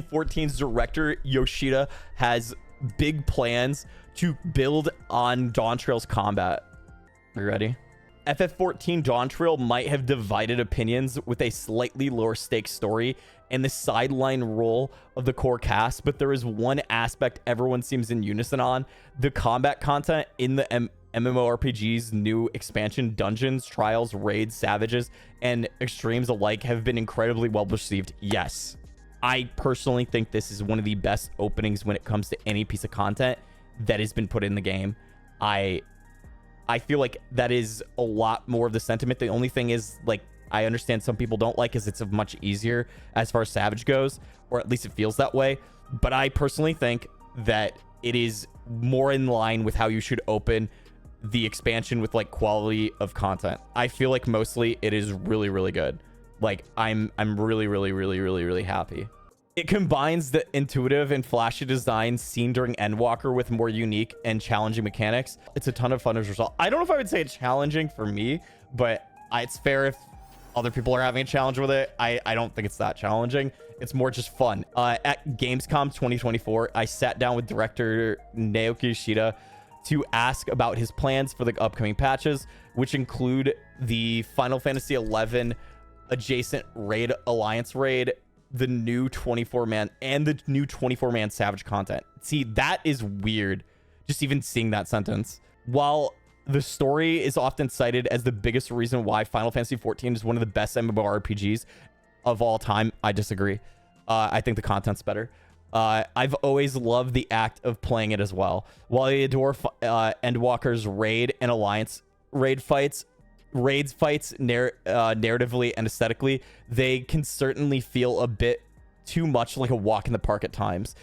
Fantasy XIV's director Yoshida has big plans to build on Dawntrail's combat. Are you ready? FF14 Dawntrail might have divided opinions with a slightly lower stakes story and the sideline role of the core cast, but there is one aspect everyone seems in unison on. The combat content in the MMORPG's new expansion, dungeons, trials, raids, savages, and extremes alike have been incredibly well received. Yes, I personally think this is one of the best openings when it comes to any piece of content that has been put in the game. I feel like that is a lot more of the sentiment. The only thing is, like, I understand some people don't like is it's much easier as far as Savage goes, or at least it feels that way. But I personally think that it is more in line with how you should open the expansion with like quality of content. I feel like mostly it is really, really good. Like I'm really happy. It combines the intuitive and flashy design seen during Endwalker with more unique and challenging mechanics. It's a ton of fun as a result. I don't know if I would say it's challenging for me, but it's fair if other people are having a challenge with it. I don't think it's that challenging. It's more just fun. At Gamescom 2024, I sat down with director Naoki Yoshida to ask about his plans for the upcoming patches, which include the Final Fantasy XI adjacent raid, Alliance raid, the new 24-man and the new 24-man Savage content. See, that is weird, just even seeing that sentence. While the story is often cited as the biggest reason why Final Fantasy XIV is one of the best MMORPGs of all time, I disagree. I think the content's better. I've always loved the act of playing it as well. While I adore Endwalker's raid and Alliance raids fights narratively and aesthetically, they can certainly feel a bit too much like a walk in the park at times.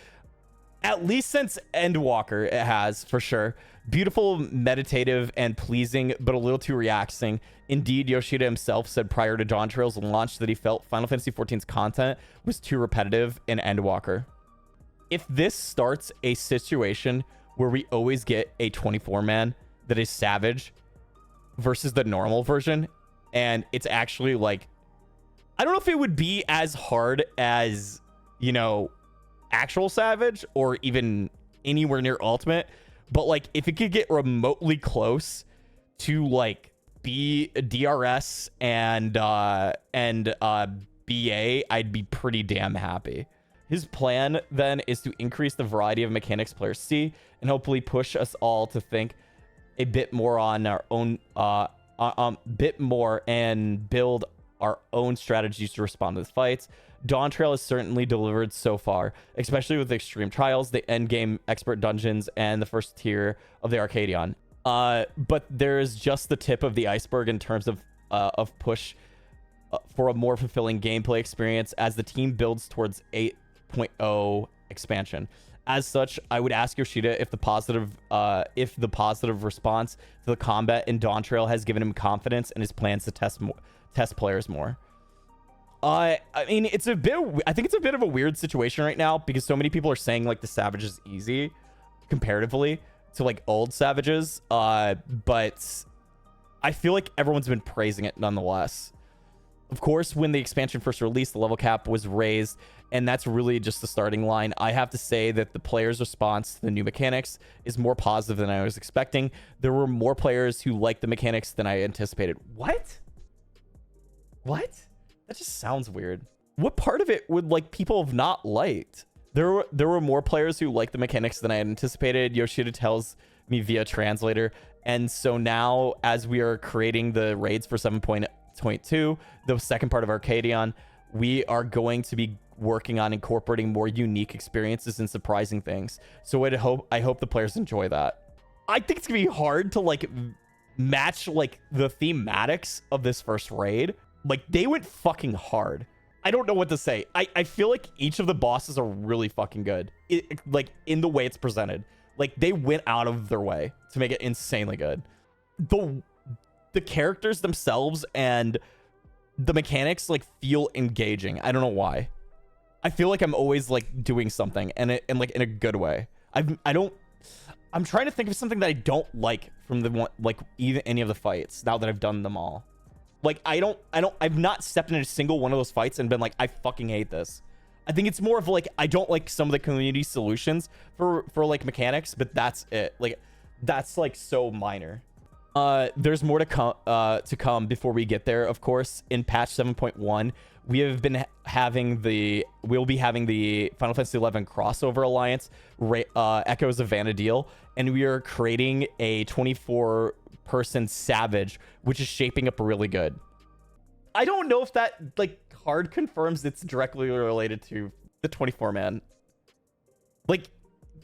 At least since Endwalker, it has, for sure. Beautiful, meditative, and pleasing, but a little too relaxing. Indeed, Yoshida himself said prior to Dawntrail's launch that he felt Final Fantasy XIV's content was too repetitive in Endwalker. If this starts a situation where we always get a 24-man that is Savage versus the normal version, and it's actually like, I don't know if it would be as hard as, you know, actual Savage or even anywhere near Ultimate, but like if it could get remotely close to like be DRS and BA, I'd be pretty damn happy. His plan then is to increase the variety of mechanics players see and hopefully push us all to think a bit more on our own bit more and build our own strategies to respond to the fights. Dawntrail has certainly delivered so far, especially with the extreme trials, the end game expert dungeons, and the first tier of the Arcadion. But there is just the tip of the iceberg in terms of push for a more fulfilling gameplay experience as the team builds towards 8.0 expansion. As such, I would ask Yoshida if the positive response to the combat in Dawntrail has given him confidence in his plans to test players more. I mean, I think it's a bit of a weird situation right now because so many people are saying like the Savage is easy comparatively to like old Savages, but I feel like everyone's been praising it nonetheless. Of course, when the expansion first released, the level cap was raised, and that's really just the starting line. I have to say that the players' response to the new mechanics is more positive than I was expecting. There were more players who liked the mechanics than I anticipated. What? That just sounds weird. What part of it would like people have not liked? There were more players who liked the mechanics than I had anticipated. Yoshida tells me via translator. And so now, as we are creating the raids for 7.2, the second part of Arcadion, we are going to be working on incorporating more unique experiences and surprising things. So I hope the players enjoy that. I think it's gonna be hard to like match like the thematics of this first raid. Like they went fucking hard. I don't know what to say. I feel like each of the bosses are really fucking good. Like in the way it's presented. Like they went out of their way to make it insanely good. The characters themselves and the mechanics like feel engaging. I don't know why. I feel like I'm always like doing something and like in a good way. I'm trying to think of something that I don't like from the one, like even any of the fights now that I've done them all. Like I've not stepped in a single one of those fights and been like, I fucking hate this. I think it's more of like, I don't like some of the community solutions for like mechanics, but that's it. Like, that's like so minor. There's more to come before we get there. Of course, in patch 7.1, we'll be having the Final Fantasy XI crossover alliance, Echoes of Vana'diel, and we are creating a 24-person Savage, which is shaping up really good. I don't know if that like card confirms it's directly related to the 24-man. Like,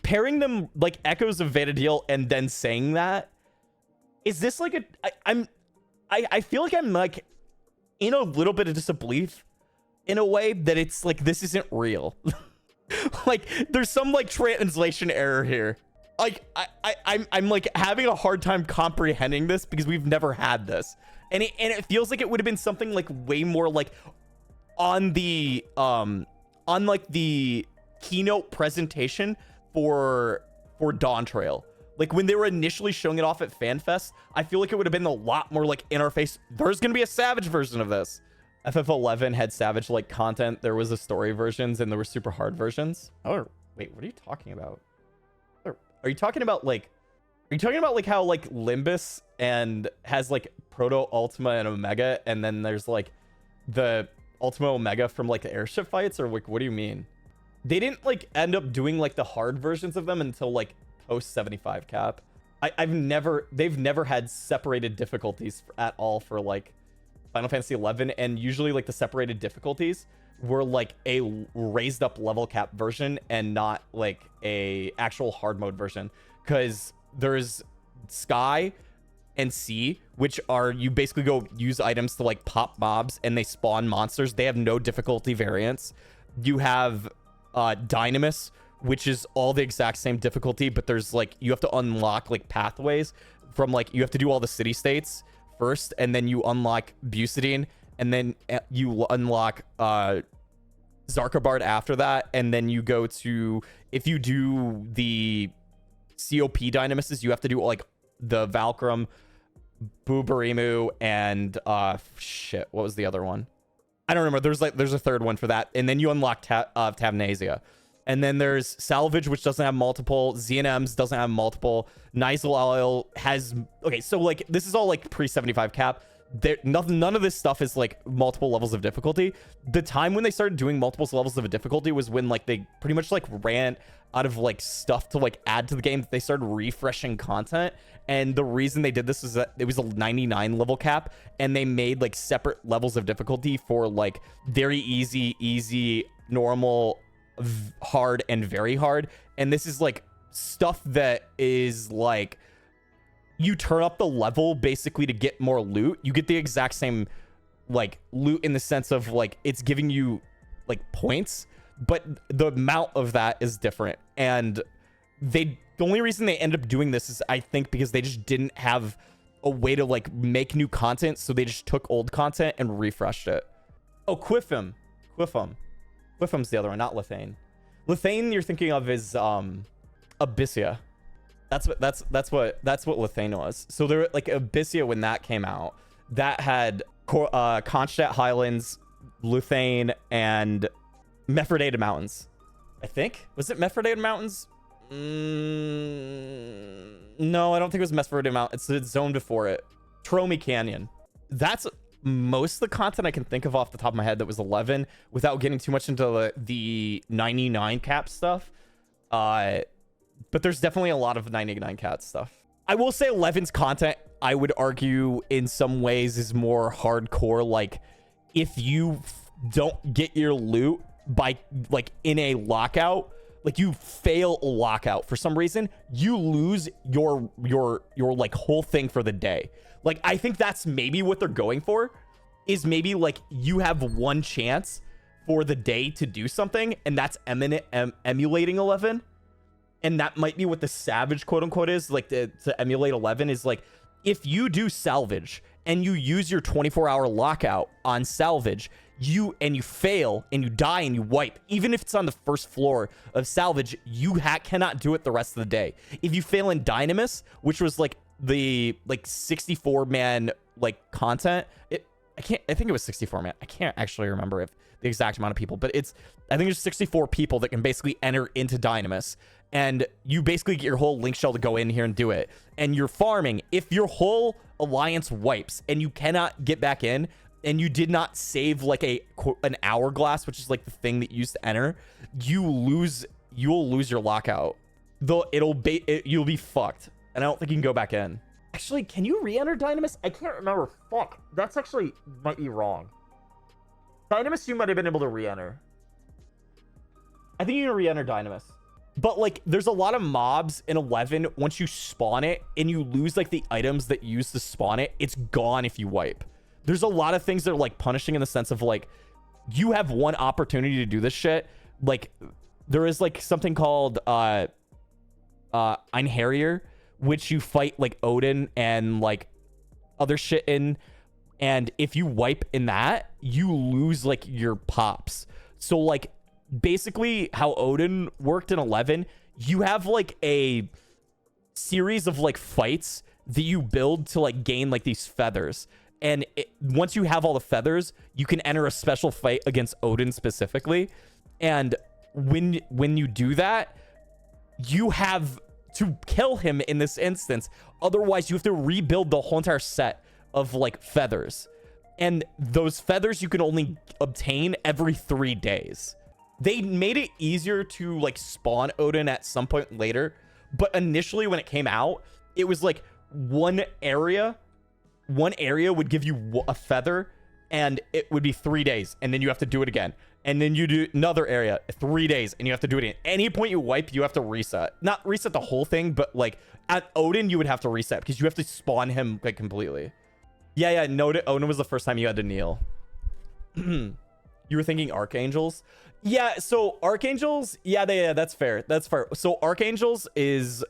pairing them like Echoes of Vana'diel and then saying that, is this like I feel like I'm like in a little bit of disbelief in a way that it's like, this isn't real. Like, there's some like translation error here. Like, I'm like having a hard time comprehending this because we've never had this. And it feels like it would have been something like way more like on the like the keynote presentation for Dawntrail. Like, when they were initially showing it off at FanFest, I feel like it would have been a lot more like in our face. There's gonna be a Savage version of this. FF11 had Savage like content. There was a story versions and there were super hard versions. Oh wait, what are you talking about? Are you talking about like how like Limbus and has like Proto, Ultima, and Omega, and then there's like the Ultima Omega from like the airship fights, or like what do you mean? They didn't like end up doing like the hard versions of them until like post 75 cap. They've never had separated difficulties at all for like Final Fantasy 11, and usually like the separated difficulties were like a raised up level cap version and not like a actual hard mode version, because there's Sky and Sea, which are, you basically go use items to like pop mobs and they spawn monsters. They have no difficulty variance. You have Dynamis, which is all the exact same difficulty, but there's like, you have to unlock like pathways from like, you have to do all the city states first, and then you unlock Bucidine, and then you unlock Zarkabard after that, and then you go to, if you do the COP Dynamists, you have to do like the Valkyrum, Bubarimu, and shit, what was the other one? I don't remember. There's a third one for that, and then you unlock Tavnasia. And then there's Salvage, which doesn't have multiple. ZNMs doesn't have multiple. Nizal Oil has... Okay, so, like, this is all, like, pre-75 cap. None of this stuff is, like, multiple levels of difficulty. The time when they started doing multiple levels of difficulty was when, like, they pretty much, like, ran out of, like, stuff to, like, add to the game. They started refreshing content. And the reason they did this is that it was a 99 level cap. And they made, like, separate levels of difficulty for, like, very easy, normal... hard and very hard. And this is like stuff that is like, you turn up the level basically to get more loot. You get the exact same like loot in the sense of like it's giving you like points, but the amount of that is different. And the only reason they end up doing this is, I think, because they just didn't have a way to like make new content, so they just took old content and refreshed it. Oh, Quiffum. Quiffum's the other one, not Lithane. Lithane you're thinking of is Abyssia. That's what Lithane was. So there, like, Abyssia, when that came out, that had Kronstadt Highlands, Lithane, and Mephrodata Mountains. I think, was it Mephrodata Mountains? No, I don't think it was Mephrodata Mountains. It's the zone before it. Tromi Canyon. That's most of the content I can think of off the top of my head that was 11, without getting too much into the 99 cap stuff. But there's definitely a lot of 99 cap stuff. I will say 11's content, I would argue, in some ways is more hardcore. Like, if you don't get your loot by like in a lockout, like you fail a lockout for some reason, you lose your like whole thing for the day. Like, I think that's maybe what they're going for, is maybe like you have one chance for the day to do something, and that's emulating 11. And that might be what the Savage, quote unquote, is like to emulate 11, is like, if you do Salvage and you use your 24-hour lockout on Salvage, you fail and you die and you wipe, even if it's on the first floor of Salvage, you cannot do it the rest of the day. If you fail in Dynamis, which was like the 64-man like content, I think it was 64, man. I can't actually remember if the exact amount of people, but I think there's 64 people that can basically enter into Dynamis, and you basically get your whole link shell to go in here and do it. And you're farming. If your whole alliance wipes and you cannot get back in, and you did not save like an hourglass, which is like the thing that you used to enter, you'll lose your lockout. Though you'll be fucked. And I don't think you can go back in. Actually, can you re-enter Dynamis? I can't remember. Fuck. That's actually might be wrong. Dynamis, you might have been able to re-enter. I think you can re-enter Dynamis. But like, there's a lot of mobs in 11. Once you spawn it and you lose like the items that you use to spawn it, it's gone if you wipe. There's a lot of things that are like punishing in the sense of like, you have one opportunity to do this shit. Like, there is like something called Einherjar, which you fight like Odin and like other shit in, and if you wipe in that, you lose like your pops. So like basically how Odin worked in 11, you have like a series of like fights that you build to like gain like these feathers, and once you have all the feathers, you can enter a special fight against Odin specifically. And when you do that, you have to kill him in this instance. Otherwise, you have to rebuild the whole entire set of like feathers. And those feathers you can only obtain every 3 days. They made it easier to like spawn Odin at some point later. But initially when it came out, it was like one area would give you a feather, and it would be 3 days. And then you have to do it again. And then you do another area, 3 days, and you have to do it at any point you wipe, you have to reset. Not reset the whole thing, but like at Odin, you would have to reset because you have to spawn him like completely. Yeah, no, Odin was the first time you had to kneel. You were thinking Archangels? Yeah, so Archangels, yeah, that's fair. That's fair. So Archangels is,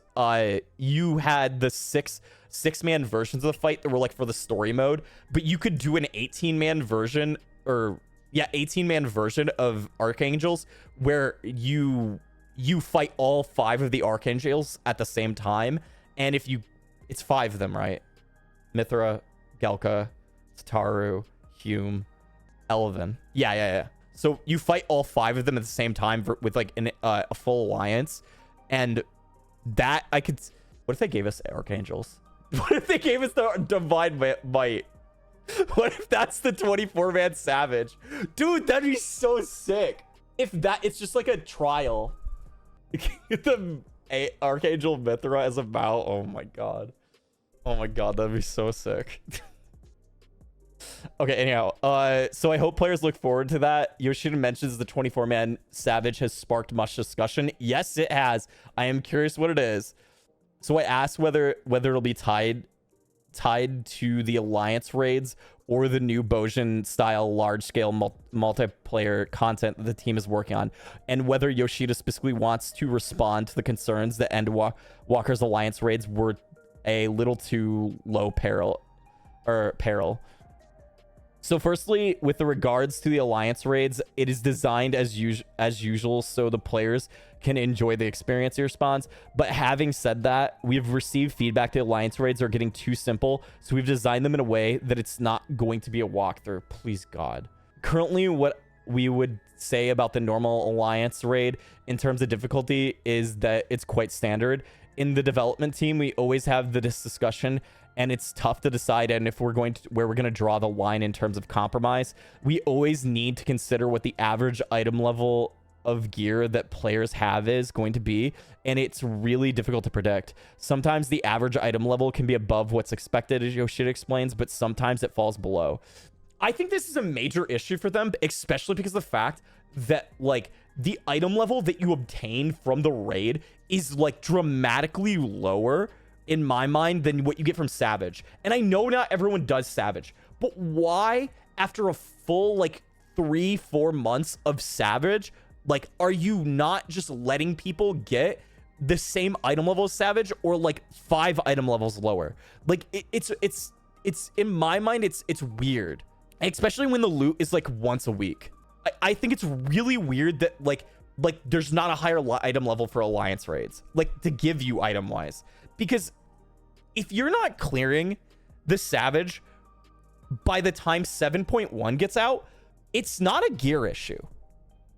you had the six-man versions of the fight that were like for the story mode, but you could do an 18-man version, or... yeah, 18-man version of Archangels where you fight all 5 of the Archangels at the same time. And if you... it's 5 of them, right? Mithra, Gelka, Tataru, Hume, Elven. Yeah. So you fight all 5 of them at the same time with like a full alliance. And that I could... what if they gave us Archangels? What if they gave us the Divine Might? What if that's the 24-man Savage? Dude, that'd be so sick. If that, it's just like a trial. The Archangel Mithra as a mount. Oh my god. Oh my god, that'd be so sick. Okay, anyhow. So I hope players look forward to that. Yoshida mentions the 24-man Savage has sparked much discussion. Yes, it has. I am curious what it is. So I asked whether it'll be tied to the alliance raids or the new Bojin style large-scale multiplayer content that the team is working on, and whether Yoshida specifically wants to respond to the concerns that Endwalker's alliance raids were a little too low peril. So firstly, with the regards to the alliance raids, it is designed as usual so the players can enjoy the experience, he responds. But having said that, we've received feedback that alliance raids are getting too simple, so we've designed them in a way that it's not going to be a walkthrough. Please God. Currently, what we would say about the normal alliance raid in terms of difficulty is that it's quite standard. In the development team, we always have this discussion, and it's tough to decide and if we're going to where we're going to draw the line in terms of compromise. We always need to consider what the average item level of gear that players have is going to be, and it's really difficult to predict. Sometimes the average item level can be above what's expected, as Yoshida explains, but sometimes it falls below. I think this is a major issue for them, especially because of the fact that like the item level that you obtain from the raid is like dramatically lower in my mind than what you get from Savage. And I know not everyone does Savage, but why after a full like 3-4 months of Savage, like, are you not just letting people get the same item level as Savage, or like 5 item levels lower? Like it's in my mind, it's weird, especially when the loot is like once a week. I think it's really weird that like there's not a higher item level for alliance raids, like to give you item wise, because if you're not clearing the Savage by the time 7.1 gets out, it's not a gear issue.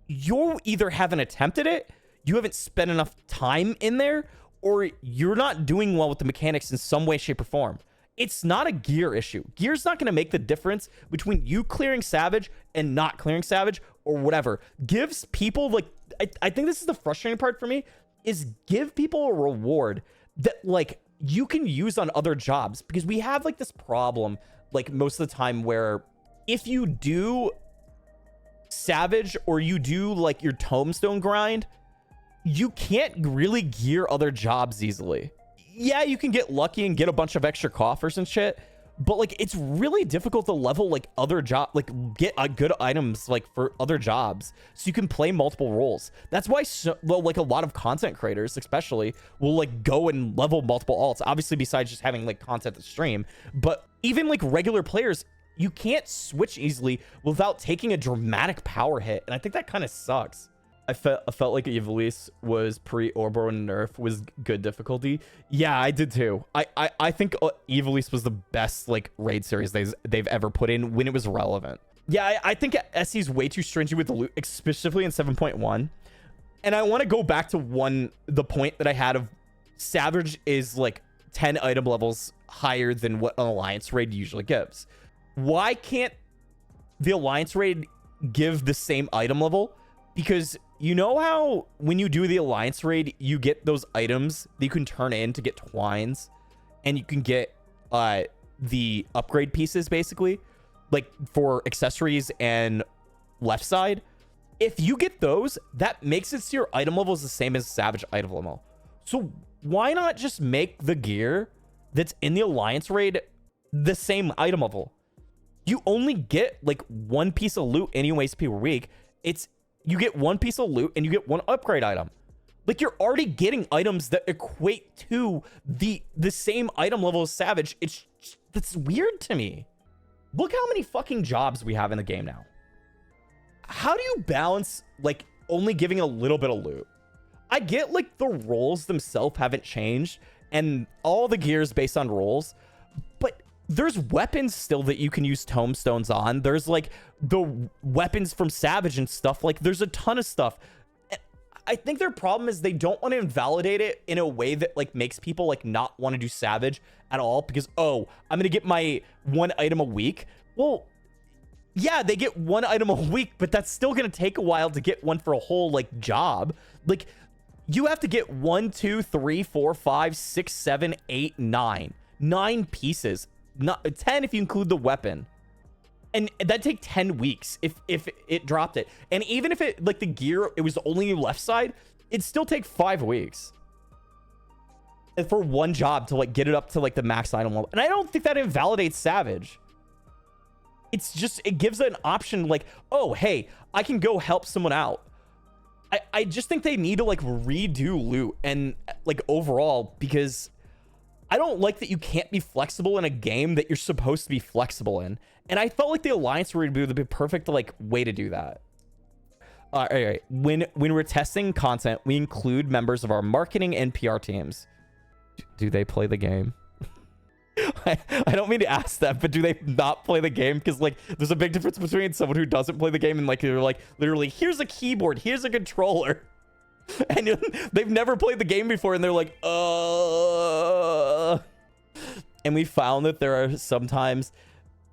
You either haven't attempted it, you haven't spent enough time in there, or you're not doing well with the mechanics in some way, shape, or form. It's not a gear issue. Gear's not going to make the difference between you clearing Savage and not clearing Savage or whatever. Gives people, like, I think this is the frustrating part for me, is give people a reward that, like, you can use on other jobs. Because we have, like, this problem, like, most of the time where if you do Savage or you do, like, your tombstone grind, you can't really gear other jobs easily. Yeah, you can get lucky and get a bunch of extra coffers and shit, but like it's really difficult to level like other job, like get good items like for other jobs, so you can play multiple roles. That's why like a lot of content creators especially will like go and level multiple alts, obviously besides just having like content to stream. But even like regular players, you can't switch easily without taking a dramatic power hit, and I think that kind of sucks. I felt like Ivalice was pre-Ouroboros nerf was good difficulty. Yeah, I did too. I think Ivalice was the best like raid series they've ever put in when it was relevant. Yeah, I think SE's way too stringent with the loot, specifically in 7.1. And I want to go back to the point that I had of Savage is like 10 item levels higher than what an Alliance raid usually gives. Why can't the Alliance raid give the same item level? Because you know how when you do the Alliance raid, you get those items that you can turn in to get twines, and you can get the upgrade pieces, basically, like for accessories and left side. If you get those, that makes it so your item level is the same as Savage item level. So why not just make the gear that's in the Alliance raid the same item level? You only get like one piece of loot anyways per week. You get one piece of loot and you get one upgrade item. Like you're already getting items that equate to the same item level as Savage. That's weird to me. Look how many fucking jobs we have in the game now. How do you balance like only giving a little bit of loot? I get like the roles themselves haven't changed and all the gears based on roles, but there's weapons still that you can use tombstones on. There's like the weapons from Savage and stuff. Like there's a ton of stuff. I think their problem is they don't want to invalidate it in a way that like makes people like not want to do Savage at all because, oh, I'm going to get my one item a week. Well, yeah, they get one item a week, but that's still going to take a while to get one for a whole like job. Like you have to get 1, 2, 3, 4, 5, 6, 7, 8, 9 pieces. Not 10 if you include the weapon, and that'd take 10 weeks if it dropped it. And even if it like the gear it was only left side, it'd still take 5 weeks and for one job to like get it up to like the max item level. And I don't think that invalidates Savage. It's just it gives an option like, oh hey, I can go help someone out. I just think they need to like redo loot and like overall, because I don't like that you can't be flexible in a game that you're supposed to be flexible in. And I felt like the Alliance would be the perfect like way to do that. All right. When we're testing content, we include members of our marketing and PR teams. Do they play the game? I don't mean to ask that, but do they not play the game? Because like there's a big difference between someone who doesn't play the game and like they're like literally here's a keyboard, here's a controller. And they've never played the game before and they're like, And we found that there are sometimes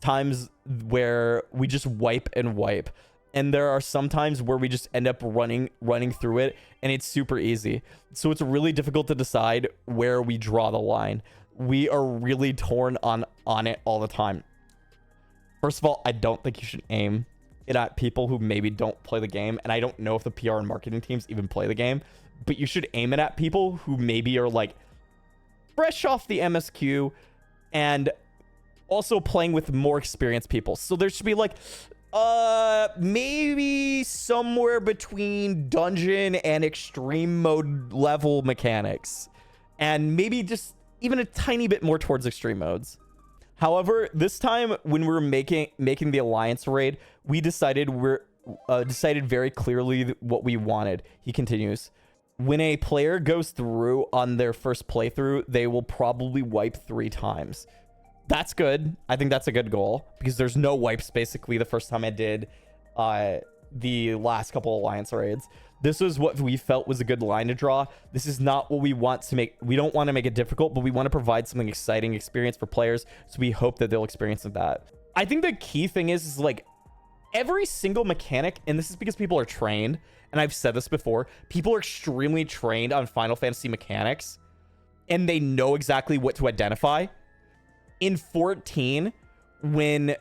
times where we just wipe and wipe. And there are some times where we just end up running through it and it's super easy. So it's really difficult to decide where we draw the line. We are really torn on it all the time. First of all, I don't think you should aim it at people who maybe don't play the game, and I don't know if the PR and marketing teams even play the game, but you should aim it at people who maybe are like fresh off the MSQ and also playing with more experienced people. So there should be like maybe somewhere between dungeon and extreme mode level mechanics, and maybe just even a tiny bit more towards extreme modes. However, this time when we're making the Alliance raid, we decided very clearly what we wanted. He continues, when a player goes through on their first playthrough, they will probably wipe 3 times. That's good. I think that's a good goal because there's no wipes basically the first time I did the last couple alliance raids. This is what we felt was a good line to draw. This is not what we want to make. We don't want to make it difficult, but we want to provide something exciting experience for players. So we hope that they'll experience that. I think the key thing is like every single mechanic, and this is because people are trained, and I've said this before, people are extremely trained on Final Fantasy mechanics, and they know exactly what to identify. In 14, when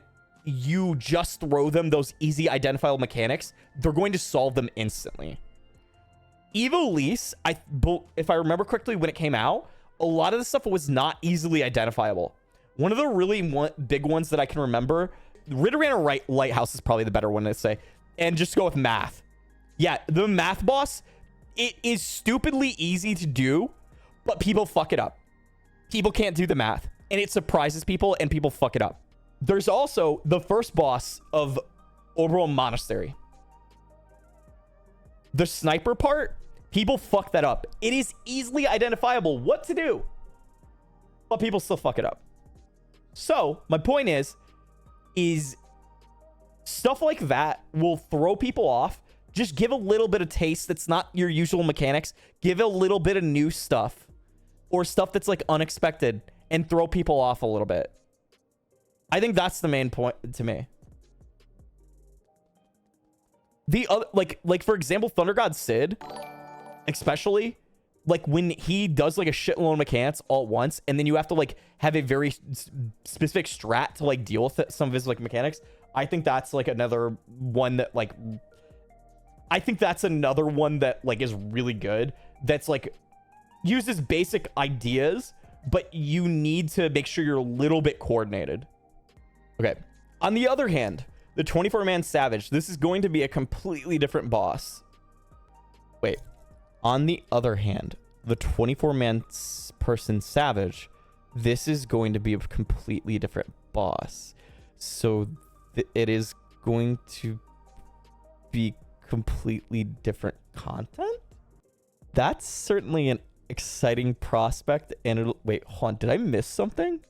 you just throw them those easy identifiable mechanics, they're going to solve them instantly. Ivalice, if I remember correctly, when it came out, a lot of the stuff was not easily identifiable. One of the really big ones that I can remember, Ridorana Lighthouse is probably the better one to say, and just go with math. Yeah, the math boss, it is stupidly easy to do, but people fuck it up. People can't do the math, and it surprises people, and people fuck it up. There's also the first boss of Oberon Monastery. The sniper part, people fuck that up. It is easily identifiable what to do, but people still fuck it up. So my point is stuff like that will throw people off. Just give a little bit of taste that's not your usual mechanics. Give a little bit of new stuff or stuff that's like unexpected and throw people off a little bit. I think that's the main point to me. The other, like for example, Thunder God Sid, especially, like when he does like a shitload of mechanics all at once, and then you have to like have a very specific strat to like deal with some of his like mechanics. I think that's like another one that like, I think that's another one that like is really good. That's like uses basic ideas, but you need to make sure you're a little bit coordinated. Okay. On the other hand, the 24-man Savage, this is going to be a completely different boss. Wait. On the other hand, the 24-man person Savage, this is going to be a completely different boss. So it is going to be completely different content? That's certainly an exciting prospect. And it'll... Wait, hold on. Did I miss something?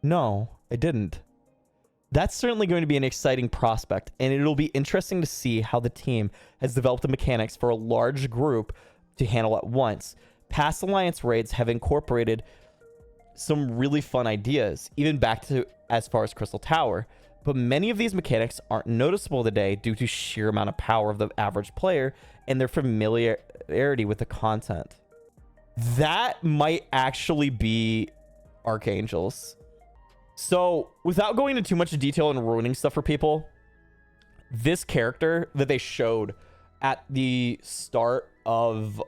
No, I didn't. That's certainly going to be an exciting prospect, and it'll be interesting to see how the team has developed the mechanics for a large group to handle at once. Past Alliance raids have incorporated some really fun ideas, even back to as far as Crystal Tower, but many of these mechanics aren't noticeable today due to sheer amount of power of the average player and their familiarity with the content. That might actually be Archangels. So, without going into too much detail and ruining stuff for people, this character that they showed at the start of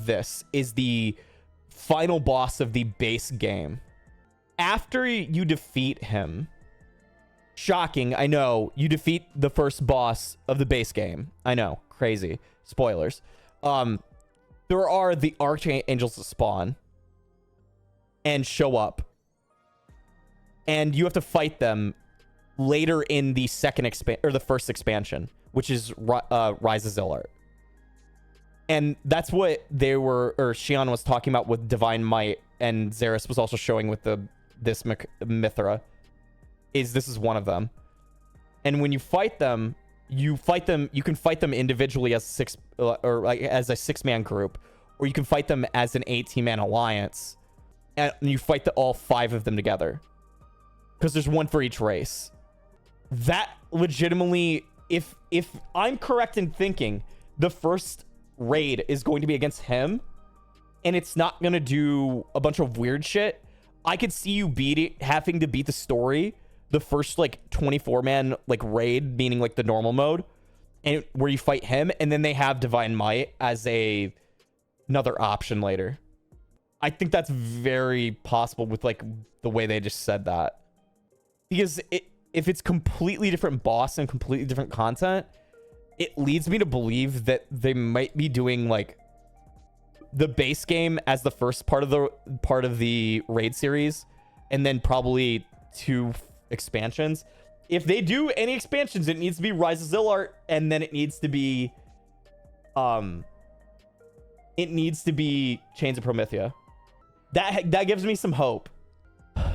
this is the final boss of the base game. After you defeat him, shocking, I know, you defeat the first boss of the base game. I know, crazy. Spoilers. There are the Archangels that spawn and show up, and you have to fight them later in the first expansion, which is Rise of Zillart. And that's what Shion was talking about with Divine Might, and Xeris was also showing with this Mithra. This is one of them. And when you fight them, you can fight them individually as as a 6-man group, or you can fight them as an 18-man alliance. And you fight all 5 of them together, because there's one for each race. That legitimately, if I'm correct in thinking, the first raid is going to be against him, and it's not going to do a bunch of weird shit. I could see you having to beat the story, the first like 24-man like raid, meaning like the normal mode, and where you fight him, and then they have Divine Might as another option later. I think that's very possible with like the way they just said that, because if it's completely different boss and completely different content, it leads me to believe that they might be doing like the base game as the first part of the raid series, and then probably 2 expansions. If they do any expansions, it needs to be Rise of Zillart, and then it needs to be Chains of Promethea. that gives me some hope.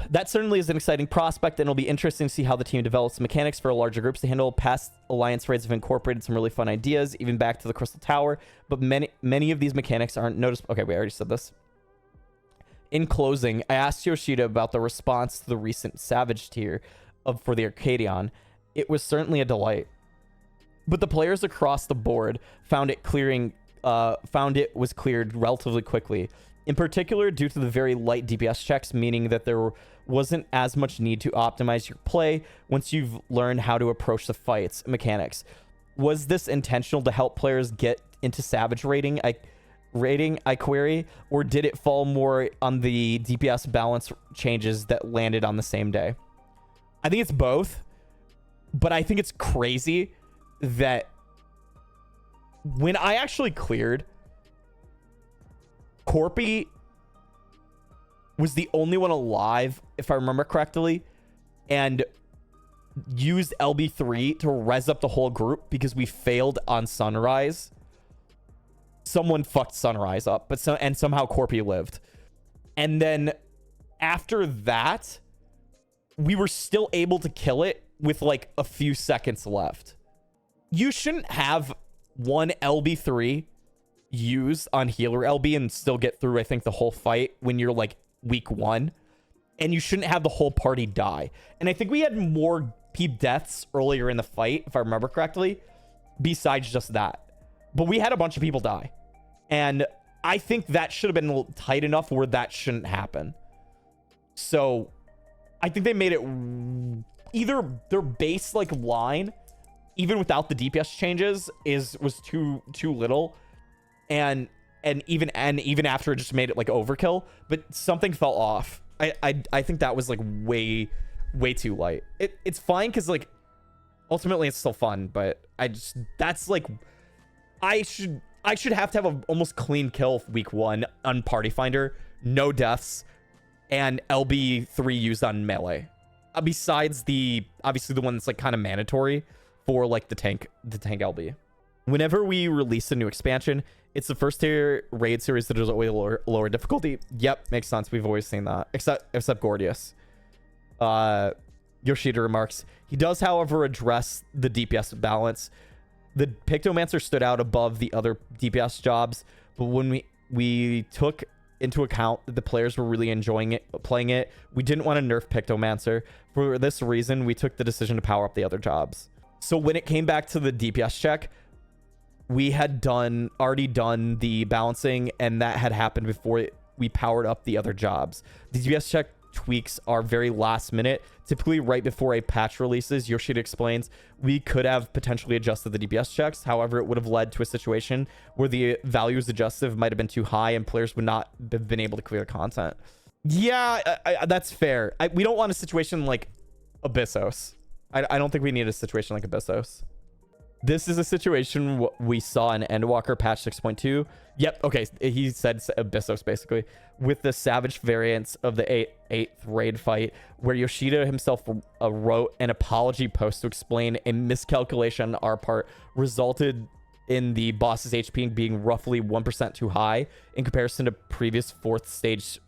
That certainly is an exciting prospect, and it'll be interesting to see how the team develops mechanics for larger groups to handle. Past alliance raids have incorporated some really fun ideas, even back to the Crystal Tower, but many of these mechanics aren't noticeable. Okay, we already said this. In closing, I asked Yoshida about the response to the recent Savage tier for the Arcadion. It was certainly a delight, but the players across the board found it was cleared relatively quickly. In particular, due to the very light DPS checks, meaning that there wasn't as much need to optimize your play once you've learned how to approach the fights mechanics. Was this intentional to help players get into Savage rating, I query, or did it fall more on the DPS balance changes that landed on the same day? I think it's both, but I think it's crazy that when I actually cleared, Corpy was the only one alive, if I remember correctly, and used LB3 to res up the whole group because we failed on Sunrise. Someone fucked Sunrise up, and somehow Corpy lived. And then after that, we were still able to kill it with like a few seconds left. You shouldn't have one LB3 use on healer LB and still get through, I think, the whole fight when you're like week 1, and you shouldn't have the whole party die. And I think we had more peep deaths earlier in the fight, if I remember correctly, besides just that. But we had a bunch of people die, and I think that should have been tight enough where that shouldn't happen. So I think they made it either their base like line, even without the DPS changes, was too little. And even after it just made it like overkill, but something fell off. I think that was like way too light. It's fine because like ultimately it's still fun, but that's like I should have to have a almost clean kill week 1 on Party Finder, no deaths, and LB3 used on melee. Besides obviously the one that's like kind of mandatory for like the tank LB. Whenever we release a new expansion, it's the first tier raid series that is always lower difficulty. Yep, makes sense. We've always seen that. Except Gordius. Yoshida remarks, he does, however, address the DPS balance. The Pictomancer stood out above the other DPS jobs, but when we took into account that the players were really enjoying playing it, we didn't want to nerf Pictomancer. For this reason, we took the decision to power up the other jobs. So when it came back to the DPS check, we had already done the balancing, and that had happened before we powered up the other jobs. The DPS check tweaks are very last minute, typically right before a patch releases. Yoshida explains, we could have potentially adjusted the DPS checks. However, it would have led to a situation where the values adjusted might have been too high and players would not have been able to clear content. Yeah, that's fair. We don't want a situation like Abyssos. I don't think we need a situation like Abyssos. This is a situation we saw in Endwalker patch 6.2. Yep, okay, he said Abyssos basically, with the Savage variants of the 8th raid fight, where Yoshida himself wrote an apology post to explain a miscalculation on our part resulted in the boss's HP being roughly 1% too high in comparison to previous 4th stage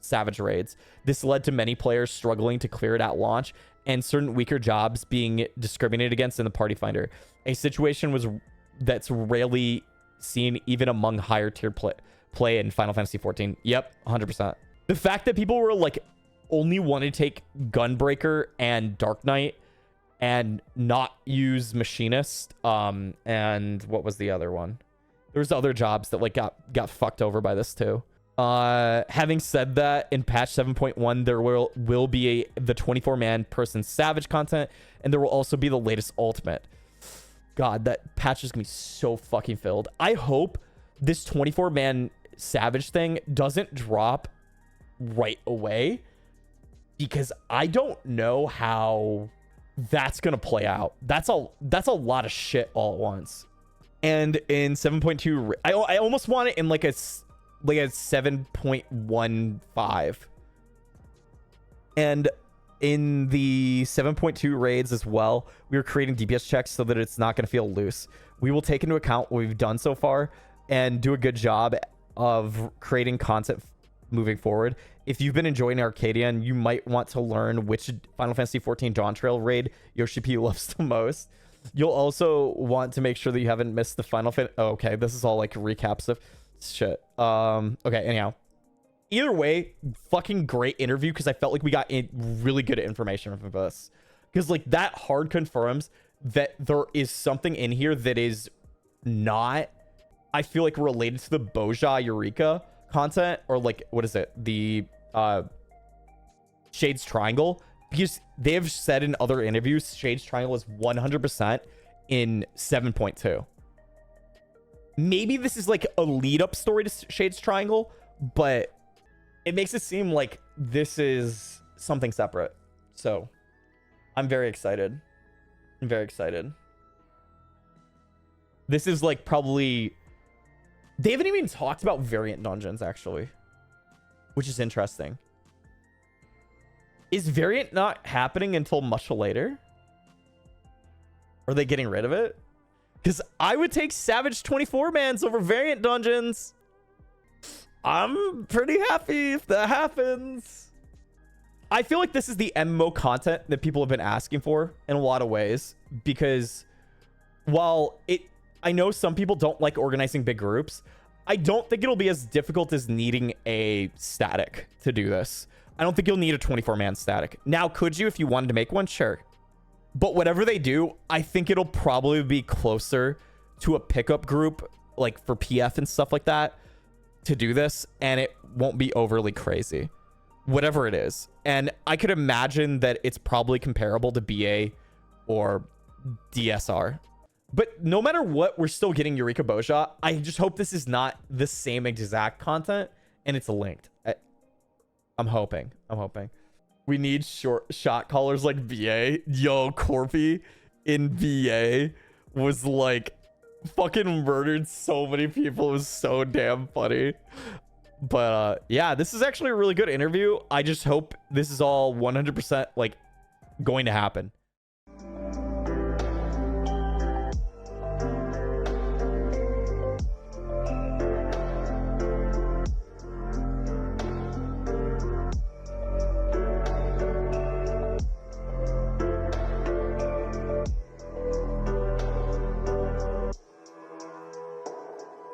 Savage raids. This led to many players struggling to clear it at launch, and certain weaker jobs being discriminated against in the Party Finder. A situation that's rarely seen even among higher tier play in Final Fantasy XIV. Yep, 100%. The fact that people were like only want to take Gunbreaker and Dark Knight and not use Machinist, and what was the other one? There's other jobs that like got fucked over by this too. Having said that, in patch 7.1 there will be the 24-man person Savage content, and there will also be the latest ultimate. God, that patch is gonna be so fucking filled. I hope this 24-man Savage thing doesn't drop right away, because I don't know how that's gonna play out. That's a lot of shit all at once. And in 7.2, I almost want it in like a 7.15. And in the 7.2 raids as well, we are creating DPS checks so that it's not going to feel loose. We will take into account what we've done so far and do a good job of creating content moving forward. If you've been enjoying Arcadian, you might want to learn which Final Fantasy XIV Dawntrail raid Yoshi P loves the most. You'll also want to make sure that you haven't missed the Final Fantasy. Oh, okay, this is all like recaps of shit. Okay, anyhow. Either way, fucking great interview, because I felt like we got really good information from this. Because like that hard confirms that there is something in here that is not, I feel like, related to the Boja Eureka content, or like, what is it? The Shades Triangle. Because they have said in other interviews, Shades Triangle is 100% in 7.2. Maybe this is like a lead up story to Shades Triangle, but it makes it seem like this is something separate. So I'm very excited. I'm very excited. This is like probably, they haven't even talked about variant dungeons actually, which is interesting. Is variant not happening until much later? Are they getting rid of it? Because I would take Savage 24-mans over variant dungeons. I'm pretty happy if that happens. I feel like this is the MMO content that people have been asking for in a lot of ways, because while I know some people don't like organizing big groups, I don't think it'll be as difficult as needing a static to do this. I don't think you'll need a 24-man static. Now, could you if you wanted to make one? Sure. But whatever they do, I think it'll probably be closer to a pickup group, like for PF and stuff like that, to do this, and it won't be overly crazy, whatever it is. And I could imagine that it's probably comparable to BA or DSR. But no matter what, we're still getting Eureka Boja. I just hope this is not the same exact content and it's linked. I'm hoping. We need shot callers like VA. Yo, Corpy in VA was like fucking murdered so many people. It was so damn funny. But yeah, this is actually a really good interview. I just hope this is all 100% like going to happen.